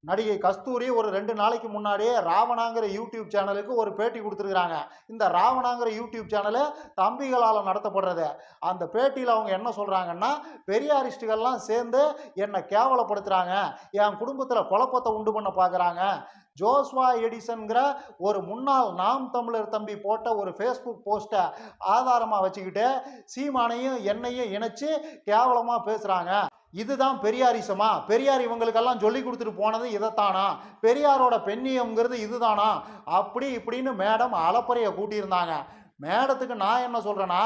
நடிகை கஸ்தூரி ஒரு 2 நாளைக்கு முன்னாடியே ராவணாங்கிற யூடியூப் சேனலுக்கு ஒரு பேட்டி கொடுத்துருக்காங்க. இந்த ராவணாங்கிற யூடியூப் சேனலு தம்பிகளால் நடத்தப்படுறது. அந்த பேட்டியில் அவங்க என்ன சொல்கிறாங்கன்னா, பெரியாரிஸ்டுகள்லாம் சேர்ந்து என்னை கேவலப்படுத்துகிறாங்க, என் குடும்பத்தில் குழப்பத்தை உண்டு பண்ண பார்க்குறாங்க. ஜோஸ்வா எடிசன்கிற ஒரு முன்னாள் நாம் தமிழர் தம்பி போட்ட ஒரு ஃபேஸ்புக் போஸ்ட்டை ஆதாரமாக வச்சுக்கிட்டு சீமானையும் என்னையும் இணைச்சு கேவலமாக பேசுகிறாங்க. இதுதான் பெரியாரிசமா? பெரியார் இவங்களுக்கெல்லாம் சொல்லி கொடுத்துட்டு போனது இதைத்தானா? பெரியாரோட பெண்ணியம்ங்கிறது இதுதானா? அப்படி இப்படின்னு மேடம் அலப்பறையை கூட்டியிருந்தாங்க. மேடத்துக்கு நான் என்ன சொல்கிறேன்னா,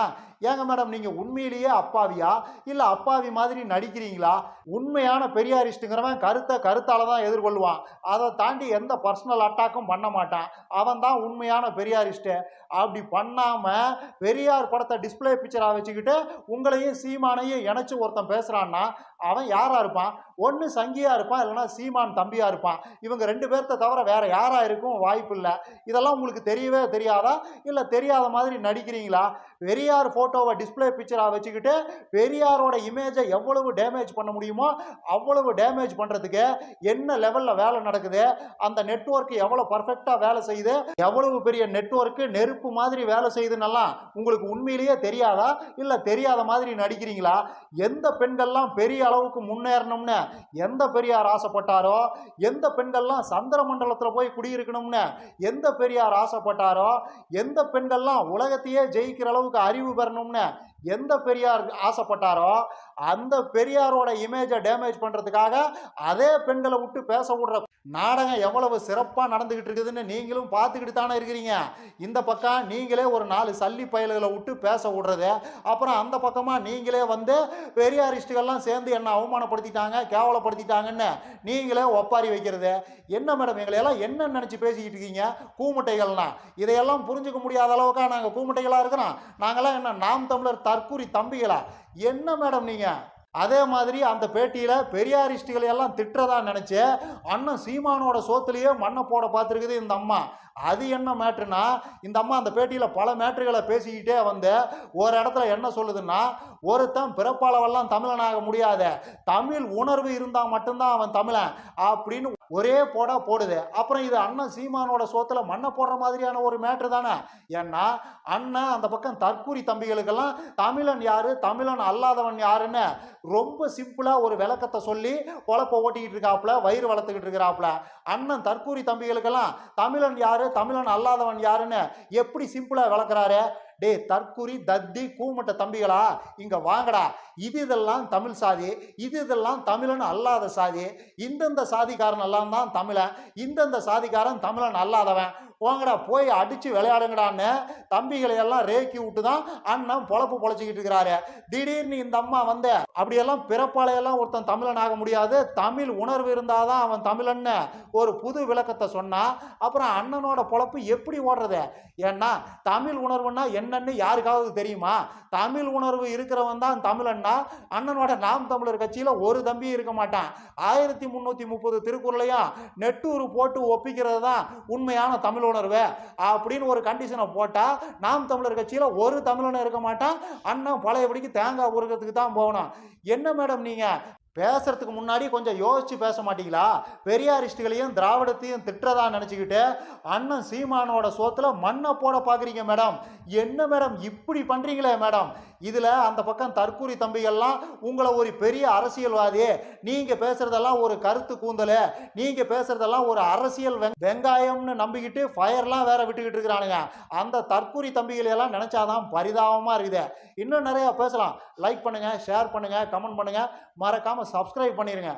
ஏங்க மேடம் நீங்கள் உண்மையிலேயே அப்பாவியா இல்லை அப்பாவி மாதிரி நடிக்கிறீங்களா? உண்மையான பெரியாரிஸ்ட்டுங்கிறவன் கருத்தால் தான் எதிர்கொள்வான். அதை தாண்டி எந்த பர்சனல் அட்டாக்கும் பண்ண மாட்டான். அவன் தான் உண்மையான பெரியாரிஸ்ட்டு. அப்படி பண்ணாமல் பெரியார் படத்தை டிஸ்பிளே பிக்சராக வச்சுக்கிட்டு உங்களையும் சீமானையும் இணைச்சி ஒருத்தன் பேசுகிறான்னா அவன் யாராக இருப்பான்? ஒன்று சங்கியாக இருப்பான், இல்லைனா சீமான் தம்பியாக இருப்பான். இவங்க 2 பேர்த்த தவிர வேற யாராக இருக்கும் வாய்ப்பு இல்லை. இதெல்லாம் உங்களுக்கு தெரியவே தெரியாதா? இல்லை தெரியாத மாதிரி நடிக்கிறீங்களா? பெரியார் ஃபோட்டோவை டிஸ்பிளே பிக்சராக வச்சுக்கிட்டு பெரியாரோட இமேஜை எவ்வளவு டேமேஜ் பண்ண முடியுமோ அவ்வளவு டேமேஜ் பண்ணுறதுக்கு என்ன லெவலில் வேலை நடக்குது, அந்த நெட்வொர்க் எவ்வளோ பர்ஃபெக்டாக வேலை செய்யுது, எவ்வளவு பெரிய நெட்வொர்க்கு நெருப்பு மாதிரி வேலை செய்யுதுன்னெல்லாம் உங்களுக்கு உண்மையிலேயே தெரியாதா? இல்லை தெரியாத மாதிரி நடிக்கிறீங்களா? எந்த பெண்கள்லாம் பெரிய அளவுக்கு முன்னேறணும்னு எந்த பெரியார் ஆசைப்பட்டாரோ, எந்த பெண்கள்லாம் சந்திர மண்டலத்தில் போய் குடியிருக்கணும்னு எந்த பெரியார் ஆசைப்பட்டாரோ, எந்த பெண்கள்லாம் உலகத்தையே ஜெயிக்கிற அளவுக்கு அறிவு பெறணும்னு எந்த பெரியார் ஆசைப்பட்டாரோ, அந்த பெரியாரோட இமேஜை டேமேஜ் பண்ணுறதுக்காக அதே பெண்களை விட்டு பேச விடுற நாடகம் எவ்வளவு சிறப்பாக நடந்துக்கிட்டு இருக்குதுன்னு நீங்களும் பார்த்துக்கிட்டு தானே இருக்கிறீங்க. இந்த பக்கம் நீங்களே ஒரு 4 சல்லி பயல்களை விட்டு பேச விடுறது, அப்புறம் அந்த பக்கமாக நீங்களே வந்து பெரியாரிஸ்டுகள்லாம் சேர்ந்து என்ன அவமானப்படுத்திட்டாங்க, கேவலப்படுத்திட்டாங்கன்னு நீங்களே ஒப்பாரி வைக்கிறது. என்ன மேடம் எங்களையெல்லாம் என்ன நினச்சி பேசிக்கிட்டு இருக்கீங்க? கூமுட்டைகள்னா இதையெல்லாம் புரிஞ்சுக்க முடியாத அளவுக்காக நாங்கள் கூமுட்டைகளாக இருக்கிறோம்? நாங்களாம் என்ன நாம் தமிழர் தற்குறி தம்பிகளா? என்ன மேடம் நீங்கள்? அதே மாதிரி அந்த பேட்டியில் பெரியாரிஸ்டுகளை எல்லாம் திட்டுறதா நினச்சி அண்ணன் சீமானோட சோத்துலேயே மண்ணை போட பார்த்துருக்குது இந்த அம்மா. அது என்ன மேட்ருனா, இந்த அம்மா அந்த பேட்டியில் பல மேட்ருகளை பேசிக்கிட்டே வந்து ஒரு இடத்துல என்ன சொல்லுதுன்னா, ஒருத்தன் பிறப்பாளவெல்லாம் தமிழனாக முடியாத, தமிழ் உணர்வு இருந்தால் மட்டும்தான் அவன் தமிழன் அப்படின்னு ஒரே போடுது. அப்புறம் இது அண்ணன் சீமானோட சோத்தில் மண்ணை போடுற மாதிரியான ஒரு மேட்ரு தானே. ஏன்னா அண்ணன் அந்த பக்கம் தற்கூரி தம்பிகளுக்கெல்லாம் தமிழன் யாரு, தமிழன் அல்லாதவன் யாருன்னு ரொம்ப சிம்பிளாக ஒரு விளக்கத்தை சொல்லி குழப்ப ஓட்டிக்கிட்டு இருக்காப்புல, வயிறு வளர்த்துக்கிட்டு இருக்கிறாப்புல. அண்ணன் தற்கூரி தம்பிகளுக்கெல்லாம் தமிழன் யாரு, தமிழன் அல்லாதவன் யாருன்னு எப்படி சிம்பிளாக விளக்குறாரு? டே தற்குறி தத்தி கூமட்ட தம்பிகளா, இங்க வாங்கடா. இதெல்லாம் தமிழ் சாதி, இதெல்லாம் தமிழன் அல்லாத சாதி. இந்தந்த சாதிக்காரன் எல்லாம் தான் தமிழன், இந்தந்த சாதிக்காரன் தமிழன் அல்லாதவன். போங்கடா போய் அடிச்சு விளையாடுங்கடான்னு தம்பிகளை எல்லாம் ரேக்கி விட்டு தான் அண்ணன் பொழப்பு பொழைச்சிக்கிட்டு இருக்கிறாரு. திடீர்னு இந்த அம்மா வந்து அப்படியெல்லாம் பிறப்பாளையெல்லாம் ஒருத்தன் தமிழன் ஆக முடியாது, தமிழ் உணர்வு இருந்தாதான் அவன் தமிழன்னு ஒரு புது விளக்கத்தை சொன்னா அப்புறம் அண்ணனோட பொழப்பு எப்படி ஓடுறது? ஏன்னா தமிழ் உணர்வுன்னா என்னன்னு யாருக்காவது தெரியுமா? தமிழ் உணர்வு இருக்கிறவன் தான் தமிழன்னா அண்ணனோட நாம் தமிழர் கட்சியில ஒரு தம்பி இருக்க மாட்டான். 1330 திருக்குறளையும் நெட்டூர் போட்டு ஒப்பிக்கிறது தான் உண்மையான தமிழ் உணர்வு அப்படின்னு ஒரு கண்டிஷனை போட்டா நாம் தமிழர் கட்சியில ஒரு தமிழனும் இருக்க மாட்டான். அண்ணன் பழையபடிக்கு தேங்காய் உருகிறதுக்கு தான் போகணும். என்ன மேடம் நீங்க பேசுறதுக்கு முன்னாடி கொஞ்சம் யோசிச்சு பேச மாட்டீங்களா? பெரியாரிஸ்டுகளையும் திராவிடத்தையும் திட்டுறதா நினச்சிக்கிட்டு அண்ணன் சீமானோட சோத்துல மண்ணை போட பார்க்குறீங்க மேடம். என்ன மேடம் இப்படி பண்ணுறீங்களே மேடம்? இதில் அந்த பக்கம் தற்கூரி தம்பிகள்லாம் உங்களை ஒரு பெரிய அரசியல்வாதி, நீங்கள் பேசுகிறதெல்லாம் ஒரு கருத்து கூந்தல், நீங்கள் பேசுகிறதெல்லாம் ஒரு அரசியல் வெங்காயம்னு நம்பிக்கிட்டு ஃபயர்லாம் வேற விட்டுக்கிட்டு இருக்கிறானுங்க. அந்த தற்கூரி தம்பிகளையெல்லாம் நினச்சாதான் பரிதாபமாக இருக்குது. இன்னும் நிறையா பேசலாம். லைக் பண்ணுங்கள், ஷேர் பண்ணுங்கள், கமெண்ட் பண்ணுங்கள், மறக்காமல் சப்ஸ்கிரைப் பண்ணிடுங்க.